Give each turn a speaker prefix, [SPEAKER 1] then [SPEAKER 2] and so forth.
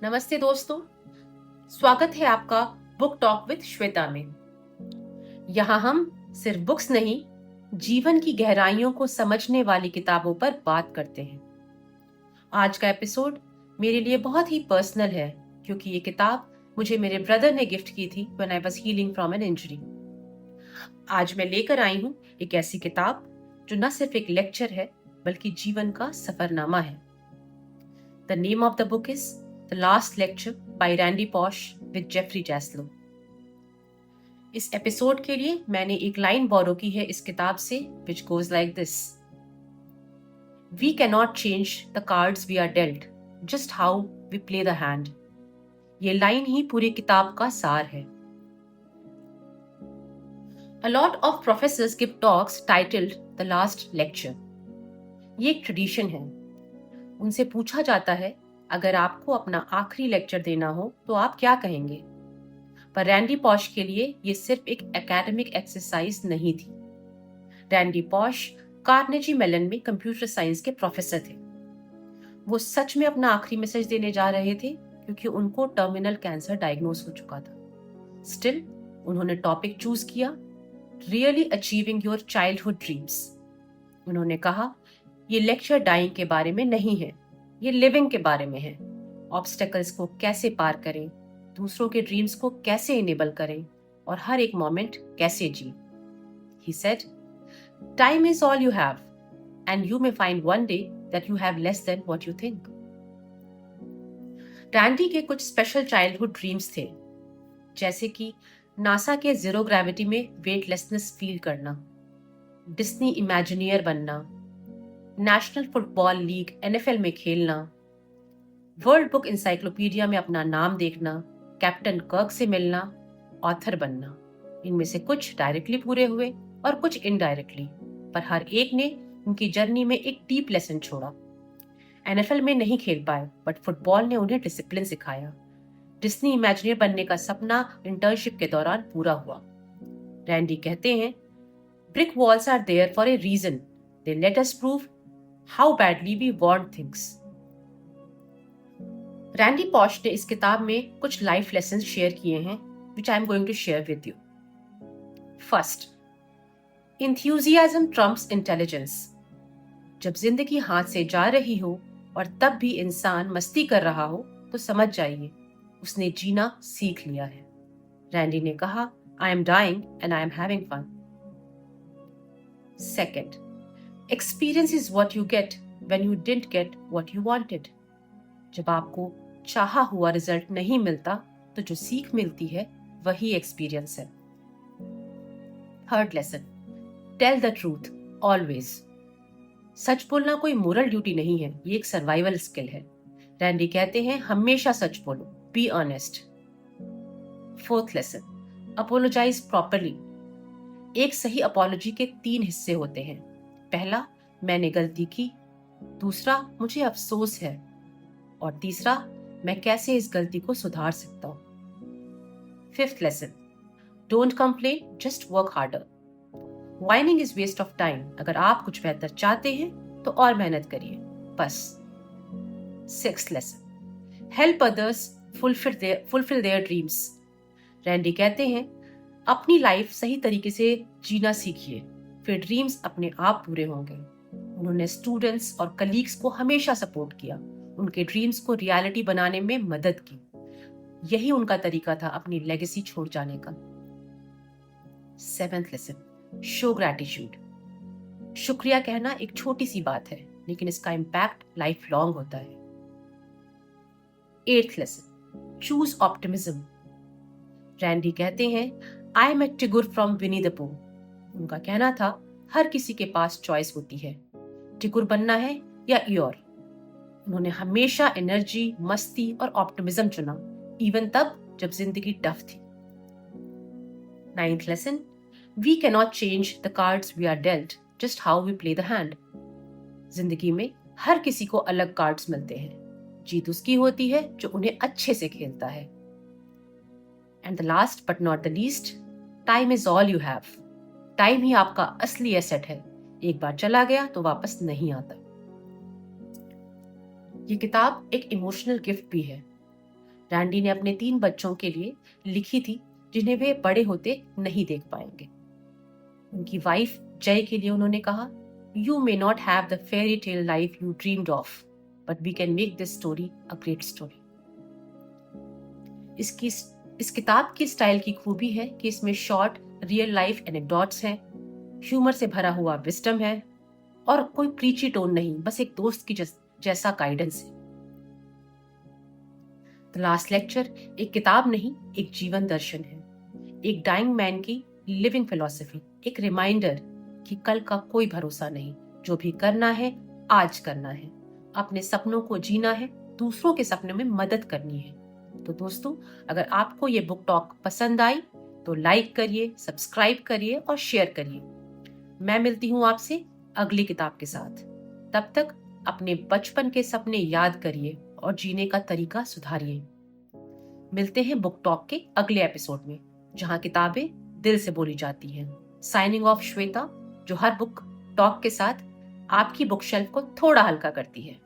[SPEAKER 1] नमस्ते दोस्तों, स्वागत है आपका बुक टॉक विद श्वेता में। यहाँ हम सिर्फ बुक्स नहीं, जीवन की गहराइयों को समझने वाली किताबों पर बात करते हैं। आज का एपिसोड मेरे लिए बहुत ही पर्सनल है क्योंकि ये किताब मुझे मेरे ब्रदर ने गिफ्ट की थी when I was healing from an injury. आज मैं लेकर आई हूँ एक ऐसी किताब जो न सिर्फ एक लेक्चर है बल्कि जीवन का सफरनामा है। The name of the book is the last lecture by Randy Pausch with Jeffrey Zaslow. इस एपिसोड के लिए मैंने एक लाइन बोरो की है इस किताब से, which goes like this: we cannot change the cards we are dealt, just how we play the hand. ये लाइन ही पूरी किताब का सार है। A lot of professors give talks titled The Last Lecture. ये एक ट्रेडिशन है। उनसे पूछा जाता है, अगर आपको अपना आखिरी लेक्चर देना हो तो आप क्या कहेंगे? पर रैंडी पॉश के लिए ये सिर्फ एक एकेडमिक एक्सरसाइज नहीं थी। रैंडी पॉश कार्नेजी मेलन में कंप्यूटर साइंस के प्रोफेसर थे। वो सच में अपना आखिरी मैसेज देने जा रहे थे क्योंकि उनको टर्मिनल कैंसर डायग्नोज हो चुका था। स्टिल उन्होंने टॉपिक चूज किया, really achieving your childhood dreams. उन्होंने कहा, ये लेक्चर डाइंग के बारे में नहीं है, ये लिविंग के बारे में है। ऑब्स्टेकल्स को कैसे पार करें, दूसरों के ड्रीम्स को कैसे इनेबल करें और हर एक मोमेंट कैसे जी। He said, time is all you have and you may find one day that you have less than what you think. Randy के कुछ स्पेशल चाइल्डहुड ड्रीम्स थे, जैसे कि नासा के जीरो ग्रेविटी में वेटलेसनेस फील करना, Disney इमेजिनियर बनना, national football league NFL में खेलना, वर्ल्ड बुक इंसाइक्लोपीडिया में अपना नाम देखना, कैप्टन कर्क से मिलना, ऑथर बनना। इनमें से कुछ डायरेक्टली पूरे हुए और कुछ इनडायरेक्टली, पर हर एक ने उनकी जर्नी में एक डीप लेसन छोड़ा। NFL में नहीं खेल पाए, बट फुटबॉल ने उन्हें डिसिप्लिन सिखाया। डिस्नी इमेजिनियर बनने का सपना इंटर्नशिप के दौरान पूरा हुआ। रैंडी कहते हैं, brick walls are there for a reason, they let us prove how badly we want things. Randy Pausch ने इस किताब में कुछ लाइफ लेसन्स शेयर किए हैं, which I am going to share with you. First, enthusiasm trumps intelligence. जब जिंदगी हाथ से जा रही हो और तब भी इंसान मस्ती कर रहा हो तो समझ जाइए उसने जीना सीख लिया है। रैंडी ने कहा, I am dying and I am having fun. Second, experience is what you get when you didn't get what you wanted. जब आपको चाहा हुआ रिजल्ट नहीं मिलता तो जो सीख मिलती है वही एक्सपीरियंस है। Third lesson, tell the truth always. सच बोलना कोई मोरल ड्यूटी नहीं है, ये एक सर्वाइवल स्किल है। रैंडी कहते हैं, हमेशा सच बोलो, be honest. Fourth lesson, apologize properly. एक सही अपॉलॉजी के 3 हिस्से होते हैं। पहला, मैंने गलती की। दूसरा, मुझे अफसोस है। और तीसरा, मैं कैसे इस गलती को सुधार सकता हूं। Fifth lesson, don't complain, just work harder. Whining is waste of time. अगर आप कुछ बेहतर चाहते हैं तो और मेहनत करिए, बस। Sixth lesson, help others fulfil their dreams. Randy कहते हैं, अपनी लाइफ सही तरीके से जीना सीखिए, फिर ड्रीम्स अपने आप पूरे होंगे। उन्होंने स्टूडेंट्स और कलीग्स को हमेशा सपोर्ट किया, उनके ड्रीम्स को रियलिटी बनाने में मदद की। यही उनका तरीका था अपनी लेगेसी छोड़ जाने का। Seventh lesson, show gratitude. शुक्रिया कहना एक छोटी सी बात है, लेकिन इसका इम्पैक्ट लाइफ लॉन्ग होता है। Eighth lesson, choose optimism. Randy कहते हैं, I am a Tigger from Winnie the Pooh. उनका कहना था, हर किसी के पास चॉइस होती है, टिगुर बनना है या ईयोर। उन्होंने हमेशा एनर्जी, मस्ती और ऑप्टिमिज्म चुना, इवन तब जब जिंदगी टफ थी। Ninth lesson, we cannot change the cards we are dealt, just how we play the hand. जिंदगी में हर किसी को अलग कार्ड्स मिलते हैं, जीत उसकी होती है जो उन्हें अच्छे से खेलता है। And the last but not the least, time is all you have. Time ही आपका असली एसेट है, एक बार चला गया तो वापस नहीं आता। ये किताब एक इमोशनल गिफ्ट भी है। रैंडी ने अपने 3 बच्चों के लिए लिखी थी जिन्हें वे बड़े होते नहीं देख पाएंगे। उनकी वाइफ जय के लिए उन्होंने कहा, you may not have the fairy tale life you dreamed of, but we can make this story a great story. इस किताब की स्टाइल की खूबी है कि इसमें शॉर्ट रियल लाइफ एनेक्डोट्स हैं, ह्यूमर से भरा हुआ विस्डम है और कोई प्रीची टोन नहीं, बस एक दोस्त की जैसा गाइडेंस है। द लास्ट लेक्चर एक किताब नहीं, एक जीवन दर्शन है, एक डाइंग मैन की लिविंग फिलॉसफी, एक रिमाइंडर कि कल का कोई भरोसा नहीं, जो भी करना है आज करना है, अपने सपनों को जीना है, दूसरों के सपनों में मदद करनी है। तो दोस्तों, अगर आपको ये बुक टॉक पसंद आई तो लाइक करिए, सब्सक्राइब करिए और शेयर करिए। मैं मिलती हूँ आपसे अगली किताब के साथ। तब तक अपने बचपन के सपने याद करिए और जीने का तरीका सुधारिए। मिलते हैं बुक टॉक के अगले एपिसोड में, जहां किताबें दिल से बोली जाती हैं। साइनिंग ऑफ, श्वेता, जो हर बुक टॉक के साथ आपकी बुक शेल्फ को थोड़ा हल्का करती है।